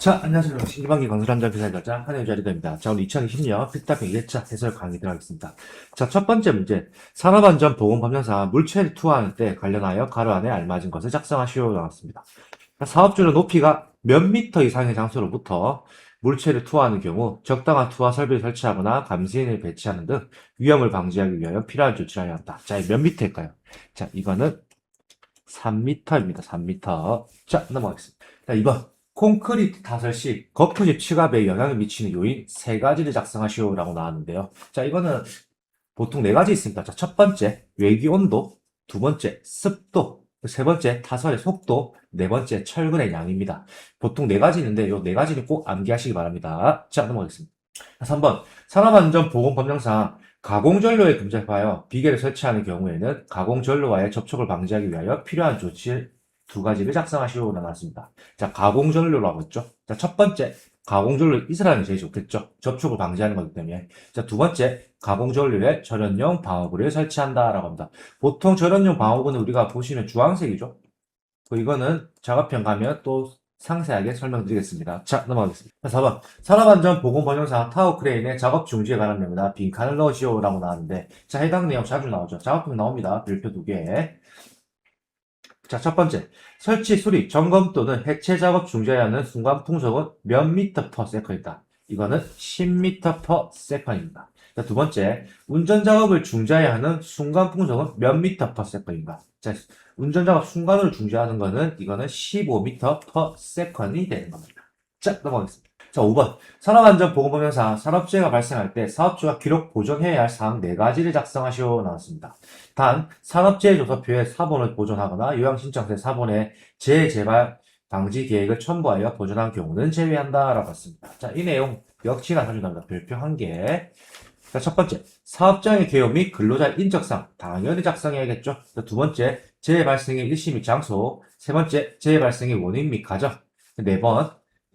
자, 안녕하세요. 신기반기 건설함장 기사일자 한혜주 자리입니다. 자, 오늘 2020년 피트답 2회차 해설 강의 들어가겠습니다. 자, 첫 번째 문제. 산업안전보건법령상 물체를 투하하는 때 관련하여 가로 안에 알맞은 것을 작성하시오 나왔습니다. 사업주는 높이가 몇 미터 이상의 장소로부터 물체를 투하하는 경우 적당한 투하 설비를 설치하거나 감시인을 배치하는 등 위험을 방지하기 위하여 필요한 조치를 해야 한다. 자, 몇 미터일까요? 자, 이거는 3미터입니다. 3미터. 자, 넘어가겠습니다. 자, 2번. 콘크리트 타설 시 거푸집 취급에 영향을 미치는 요인 세 가지를 작성하시오라고 나왔는데요. 자, 이거는 보통 네 가지 있습니다. 자, 첫 번째, 외기 온도, 두 번째, 습도, 세 번째, 타설의 속도, 네 번째, 철근의 양입니다. 보통 네 가지 있는데 요 네 가지는 꼭 암기하시기 바랍니다. 자, 넘어가겠습니다. 3번, 산업안전보건법령상 가공전로에 금접하여 비계를 설치하는 경우에는 가공전로와의 접촉을 방지하기 위하여 필요한 조치 두 가지를 작성하시오 나왔습니다. 자, 가공전로라고 했죠. 자, 첫 번째, 가공전로 이스라엘이 제일 좋겠죠. 접촉을 방지하는 거기 때문에. 자, 두 번째, 가공전로에 절연용 방어구를 설치한다라고 합니다. 보통 절연용 방어구는 우리가 보시면 주황색이죠. 이거는 작업편 가면 또 상세하게 설명드리겠습니다. 자, 넘어가겠습니다. 4번. 산업안전보건법령상 타워크레인의 작업 중지에 관한 내용이다. 빈칸을 넣으시오라고 나왔는데, 자, 해당 내용 자주 나오죠. 작업편 나옵니다. 별표 2개. 자, 첫 번째. 설치, 수리, 점검 또는 해체 작업 중지해야 하는 순간 풍속은 몇 미터 퍼 세컨이다. 이거는 10미터 퍼 세컨입니다. 자, 두 번째. 운전 작업을 중지해야 하는 순간 풍속은 몇 미터 퍼 세컨인가? 자, 운전 작업 순간으로 중지하는 거는 이거는 15미터 퍼 세컨이 되는 겁니다. 자, 넘어가겠습니다. 자, 5번. 산업안전보건법령상 산업재해가 발생할 때 사업주가 기록 보존해야 할 사항 4가지를 작성하시오 나왔습니다. 단, 산업재해조사표에 사본을 보존하거나 요양신청서에 사본에 재해재발 방지 계획을 첨부하여 보존한 경우는 제외한다라고 했습니다. 자, 이 내용 역시나 자주 나옵니다. 별표 1개. 자, 첫 번째, 사업장의 개요 및 근로자 인적상 당연히 작성해야겠죠. 자, 두 번째, 재해 발생의 일시 및 장소. 세 번째, 재해 발생의 원인 및 과정. 네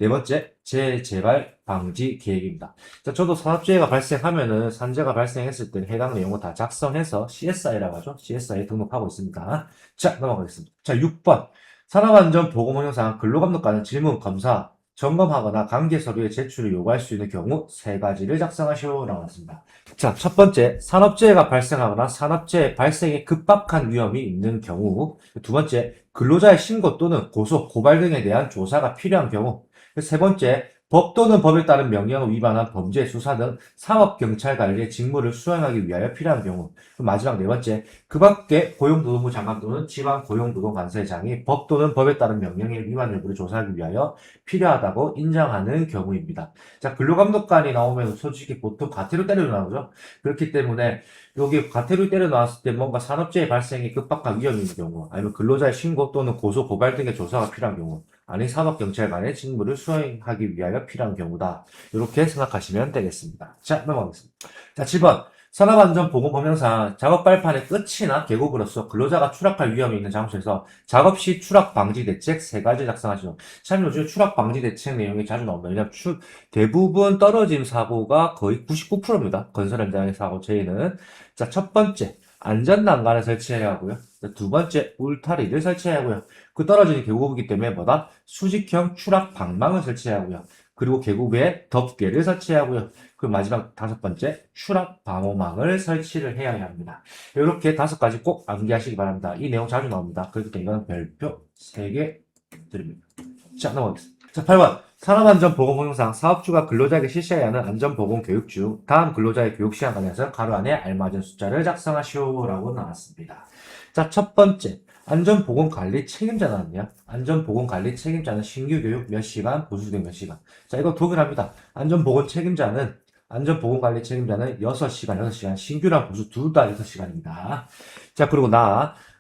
번째, 재해 재발 방지 계획입니다. 자, 저도 산업재해가 발생하면은 산재가 발생했을 때 해당 내용을 다 작성해서 CSI라고 하죠. CSI에 등록하고 있습니다. 자, 넘어가겠습니다. 자, 6번. 산업안전보건법령상 근로감독관은 질문, 검사, 점검하거나 관계 서류의 제출을 요구할 수 있는 경우 세 가지를 작성하시오 나왔습니다. 자, 첫 번째, 산업재해가 발생하거나 산업재해 발생에 급박한 위험이 있는 경우. 두 번째, 근로자의 신고 또는 고소, 고발 등에 대한 조사가 필요한 경우. 세 번째, 법 또는 법에 따른 명령을 위반한 범죄 수사 등 사법경찰관리의 직무를 수행하기 위하여 필요한 경우. 마지막 네 번째, 그 밖에 고용노동부 장관 또는 지방고용노동관세장이 법 또는 법에 따른 명령의 위반 여부를 조사하기 위하여 필요하다고 인정하는 경우입니다. 자, 근로감독관이 나오면 솔직히 보통 가태료 때려 나오죠. 그렇기 때문에 여기 가태료 때려 나왔을 때 뭔가 산업재해 발생이 급박한 위험이 있는 경우, 아니면 근로자의 신고 또는 고소, 고발 등의 조사가 필요한 경우, 아니 산업경찰관의 직무를 수행하기 위하여 필요한 경우다. 이렇게 생각하시면 되겠습니다. 자, 넘어가겠습니다. 자, 7번. 산업안전보건법령상 작업 발판의 끝이나 계곡으로서 근로자가 추락할 위험이 있는 장소에서 작업 시 추락 방지 대책 세 가지 작성하시죠. 참 요즘 추락 방지 대책 내용이 자주 나옵니다. 왜냐하면 대부분 떨어짐 사고가 거의 99%입니다. 건설 현장의 사고 제외는. 자, 첫 번째, 안전난간을 설치해야 하고요. 두 번째, 울타리를 설치해야 하고요. 그 떨어지는 계곡이기 때문에 뭐다? 수직형 추락 방망을 설치해야 하고요. 그리고 계곡 위에 덮개를 설치해야 하고요. 그리고 마지막 다섯 번째, 추락 방호망을 설치를 해야 합니다. 이렇게 다섯 가지 꼭 암기하시기 바랍니다. 이 내용 자주 나옵니다. 그렇기 때문에 이거는 별표 3개 드립니다. 자, 넘어가겠습니다. 자, 8번. 산업안전보건법령상 사업주가 근로자에게 실시해야 하는 안전보건 교육 중 다음 근로자의 교육 시간 관련해서 가로 안에 알맞은 숫자를 작성하시오라고 나왔습니다. 자, 첫 번째. 안전보건관리 책임자 나왔네요. 안전보건관리 책임자는 신규교육 몇 시간, 보수교육 몇 시간. 자, 이거 동일합니다. 안전보건관리 책임자는 6시간, 6시간. 신규랑 보수 둘 다 6시간입니다. 자, 그리고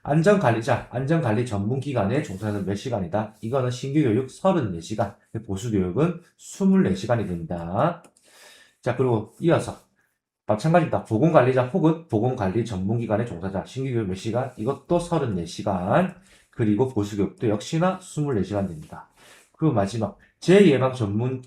안전관리자, 안전관리 전문기관에 종사하는 몇 시간이다. 이거는 신규교육 34시간, 보수교육은 24시간이 됩니다. 자, 그리고 이어서 마찬가지입니다. 보건관리자 혹은 보건관리 전문기관의 종사자, 신규교육 몇 시간? 이것도 34시간. 그리고 보수교육도 역시나 24시간 됩니다. 그리고 마지막, 재예방 전문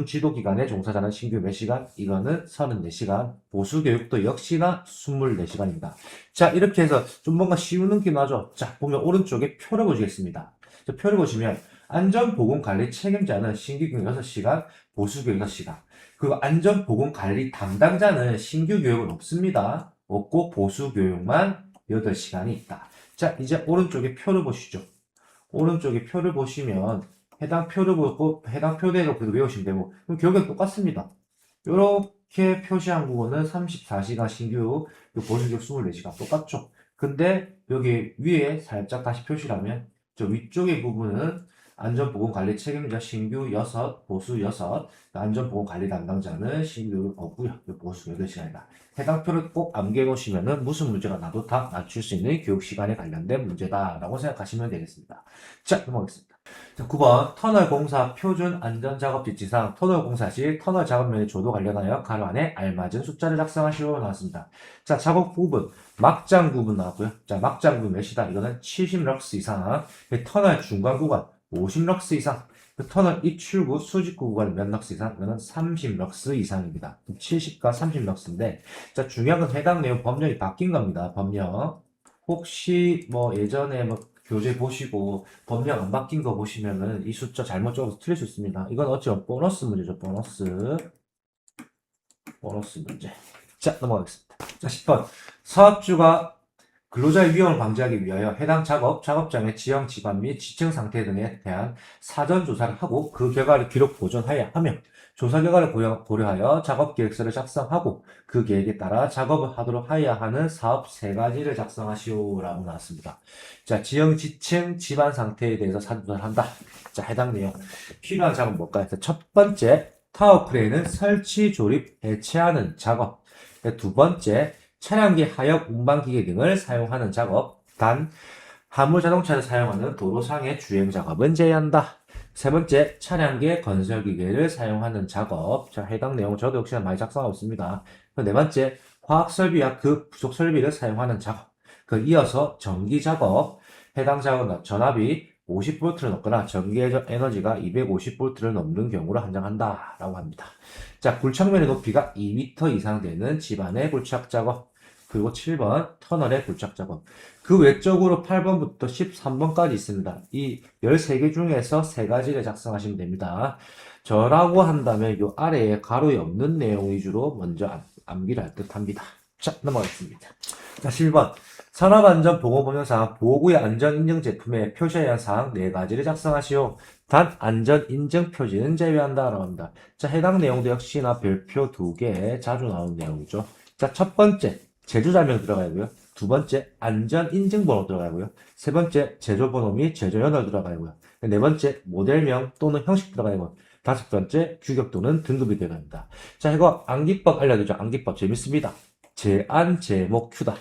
지도기관의 종사자는 신규 몇 시간? 이거는 34시간. 보수교육도 역시나 24시간입니다. 자, 이렇게 해서 좀 뭔가 쉬운 느낌 나죠? 자, 보면 오른쪽에 표를 보시겠습니다. 자, 표를 보시면 안전보건관리 책임자는 신규교육 6시간, 보수교육 6시간. 그리고 안전보건관리 담당자는 신규교육은 없습니다. 없고 보수교육만 8시간이 있다. 자, 이제 오른쪽에 표를 보시죠. 오른쪽에 표를 보시면 해당 표를 보고 해당 표대로 그대로 외우시면 되고 그럼 결국엔 똑같습니다. 이렇게 표시한 부분은 34시간 신규 보수교육 24시간 똑같죠. 근데 여기 위에 살짝 다시 표시를 하면 저 위쪽의 부분은 안전보건관리 책임자 신규 6, 보수 6, 안전보건관리 담당자는 신규 없고요. 보수 8시간이다. 해당 표를 꼭 암기해 놓으시면은 무슨 문제가 나도 다 맞출 수 있는 교육시간에 관련된 문제다라고 생각하시면 되겠습니다. 자, 넘어가겠습니다. 자, 9번 터널 공사 표준 안전작업 지침상 터널 공사 시 터널 작업면의 조도 관련하여 가로 안에 알맞은 숫자를 작성하시오 나왔습니다. 자, 작업 구분 막장 구분 나왔고요. 자, 막장 구분 몇이다? 이거는 70럭스 이상. 터널 중간 구간 50럭스 이상. 터널 입출구 수직구 구간 몇 럭스 이상? 이거는 30럭스 이상입니다. 70과 30럭스인데, 자, 중요한 건 해당 내용 법령이 바뀐 겁니다. 법령. 혹시 뭐 예전에 뭐 교재 보시고 법령 안 바뀐 거 보시면은 이 숫자 잘못 적어서 틀릴 수 있습니다. 이건 어찌 보너스 문제죠. 보너스 문제. 자, 넘어가겠습니다. 자, 10번. 사업주가 근로자의 위험을 방지하기 위하여 해당 작업장의 지형, 지반 및 지층 상태 등에 대한 사전 조사를 하고 그 결과를 기록 보존하여야 하며 조사 결과를 고려하여 작업 계획서를 작성하고 그 계획에 따라 작업을 하도록 하여야 하는 사업 3가지를 작성하시오라고 나왔습니다. 자, 지형, 지층, 지반 상태에 대해서 사전 조사를 한다. 자, 해당 내용. 필요한 작업은 뭘까요? 첫 번째, 타워 크레인은 설치, 조립, 해체하는 작업. 두 번째, 차량기 하역 운반기계 등을 사용하는 작업. 단, 화물 자동차를 사용하는 도로상의 주행 작업은 제외한다. 세 번째, 차량계 건설기계를 사용하는 작업. 자, 해당 내용 저도 역시나 많이 작성하고 있습니다. 네 번째, 화학설비와 그 부속 설비를 사용하는 작업. 이어서 전기 작업. 해당 작업은 전압이 50V를 넘거나 전기 에너지가 250V를 넘는 경우를 한정한다. 라고 합니다. 자, 굴착면의 높이가 2m 이상 되는 집안의 굴착 작업. 그리고 7번 터널의 굴착 작업. 그 외적으로 8번부터 13번까지 있습니다. 이 13개 중에서 3가지를 작성하시면 됩니다. 저라고 한다면 이 아래에 가로에 없는 내용 위주로 먼저 암기를 할 듯 합니다. 자, 넘어가겠습니다. 자, 11번. 산업안전보건법령상 보호구의 안전인증 제품에 표시해야 할 사항 4가지를 작성하시오. 단 안전인증 표지는 제외한다 라고 합니다. 자, 해당 내용도 역시나 별표 2개 자주 나오는 내용이죠. 자, 첫 번째 제조자명 들어가고요. 두 번째 안전인증번호 들어가고요. 세 번째 제조번호 및 제조연월 들어가고요. 네 번째 모델명 또는 형식 들어가고 다섯 번째 규격 또는 등급이 들어갑니다. 자, 이거 암기법 알려드리죠. 암기법 재밌습니다. 제안 제목 Q다.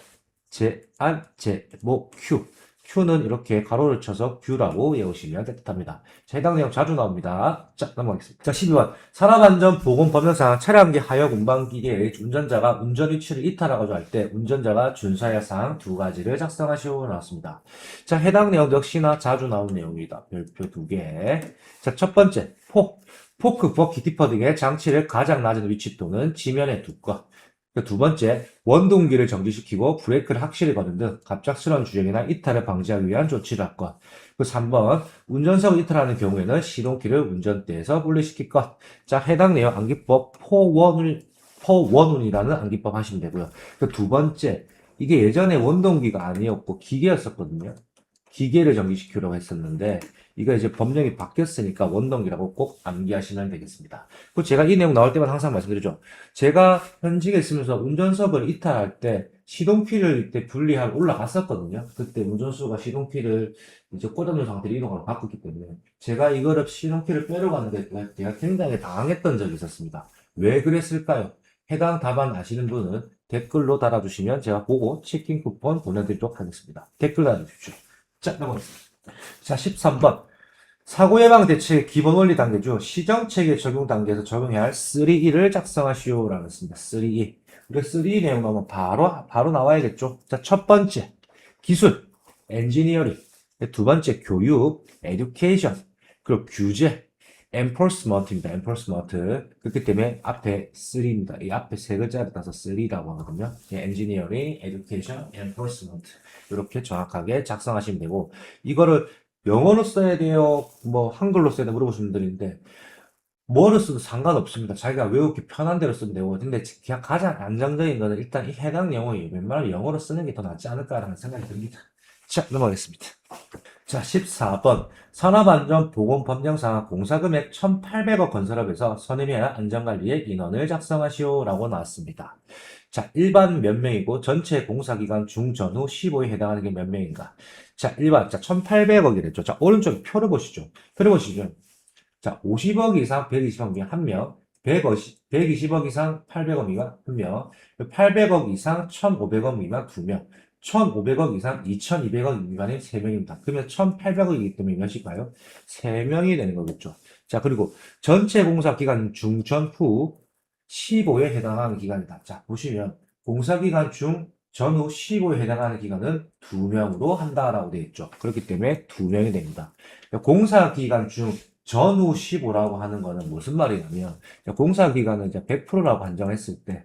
제안 제목 Q. Q는 이렇게 가로를 쳐서 Q라고 외우시면 뜻합니다. 자, 해당 내용 자주 나옵니다. 자, 넘어가겠습니다. 자, 12번. 산업안전보건법령상 차량기 하역 운반기계의 운전자가 운전 위치를 이탈하고자 할 때 운전자가 준수해야 할 사항 2가지를 작성하시오 나왔습니다. 자, 해당 내용 역시나 자주 나오는 내용입니다. 별표 2개. 자, 첫 번째, 포크, 버키, 디퍼 등의 장치를 가장 낮은 위치 또는 지면에 두고 두 번째, 원동기를 정지시키고 브레이크를 확실히 거는 등 갑작스러운 주행이나 이탈을 방지하기 위한 조치를 할 것. 3번, 운전석을 이탈하는 경우에는 시동키를 운전대에서 분리시킬 것. 자, 해당 내용 암기법 포원운이라는 암기법 하시면 되고요. 두 번째, 이게 예전에 원동기가 아니었고 기계였었거든요. 기계를 정지시키려고 했었는데 이거 이제 법령이 바뀌었으니까 원동기라고 꼭 암기하시면 되겠습니다. 그리고 제가 이 내용 나올 때마다 항상 말씀드리죠. 제가 현직에 있으면서 운전석을 이탈할 때 시동키를 이때 분리하고 올라갔었거든요. 그때 운전수가 시동키를 이제 꽂아놓은 상태로 이동을 바꿨기 때문에 제가 이거를 시동키를 빼러 갔는데 제가 굉장히 당황했던 적이 있었습니다. 왜 그랬을까요? 해당 답안 아시는 분은 댓글로 달아주시면 제가 보고 치킨 쿠폰 보내드리도록 하겠습니다. 댓글 달아주십시오. 자, 넘어가겠습니다. 자, 13번. 사고 예방 대책 기본 원리 단계 중 시정체계 적용 단계에서 적용해야 할 3E를 작성하시오라고 했습니다. 3E. 우리 3E 내용 나오면 바로 나와야겠죠. 자, 첫 번째. 기술. 엔지니어링. 두 번째. 교육. 에듀케이션. 그리고 규제. enforcement입니다. enforcement. 그렇기 때문에 앞에 3입니다. 이 앞에 세 글자를 따서 3라고 하거든요. engineering, education, enforcement. 이렇게 정확하게 작성하시면 되고, 이거를 영어로 써야 돼요? 뭐 한글로 써야 돼요? 물어보시는 분들인데 뭐를 써도 상관없습니다. 자기가 외우기 편한 대로 쓰면 되고 근데 그냥 가장 안정적인 거는 일단 이 해당 용어예요. 웬만하면 영어로 쓰는 게 더 낫지 않을까라는 생각이 듭니다. 자, 넘어가겠습니다. 자, 14번. 산업안전보건법령상 공사금액 1,800억 건설업에서 선임해야 안전관리의 인원을 작성하시오 라고 나왔습니다. 자, 일반 몇 명이고 전체 공사기간 중 전후 15에 해당하는 게 몇 명인가? 자, 일반, 자, 1,800억이랬죠. 자, 오른쪽 표를 보시죠. 표를 보시죠. 자, 50억 이상 120억이면 1명, 120억 이상 800억 미만 1명, 800억 이상 1,500억 미만 2명, 1,500억 이상 2,200억 미만이 3명입니다. 그러면 1,800억이기 때문에 몇일까요? 3명이 되는 거겠죠. 자, 그리고 전체 공사 기간 중, 전, 후 15에 해당하는 기간이다. 자, 보시면 공사 기간 중, 전후 15에 해당하는 기간은 2명으로 한다라고 되어 있죠. 그렇기 때문에 2명이 됩니다. 공사 기간 중 전후 15라고 하는 거는 무슨 말이냐면 공사 기간을 이제 100%라고 한정했을 때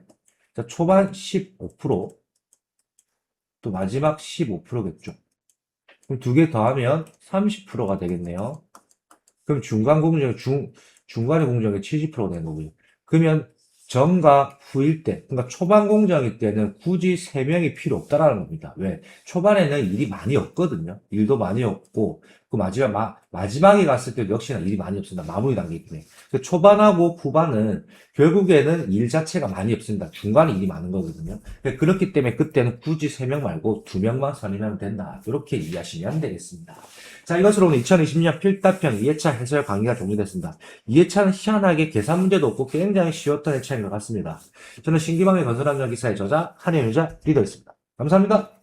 초반 15%, 또 마지막 15%겠죠. 그럼 두 개 더하면 30%가 되겠네요. 그럼 중간의 공정이 70%가 되는 거고요. 그러면 전과 후일 때, 그러니까 초반 공정일 때는 굳이 3명이 필요 없다라는 겁니다. 왜? 초반에는 일이 많이 없거든요. 일도 많이 없고, 그 마지막에 갔을 때도 역시나 일이 많이 없습니다. 마무리 단계이기 때문에. 그 초반하고 후반은 결국에는 일 자체가 많이 없습니다. 중간에 일이 많은 거거든요. 그렇기 때문에 그때는 굳이 3명 말고 2명만 선임하면 된다. 이렇게 이해하시면 되겠습니다. 자, 이것으로 오늘 2020년 필답형 2회차 해설 강의가 종료됐습니다. 2회차는 희한하게 계산 문제도 없고 굉장히 쉬웠던 회차인 것 같습니다. 저는 신기방의 건설안전 기사의 저자 한혜윤자 리더였습니다. 감사합니다.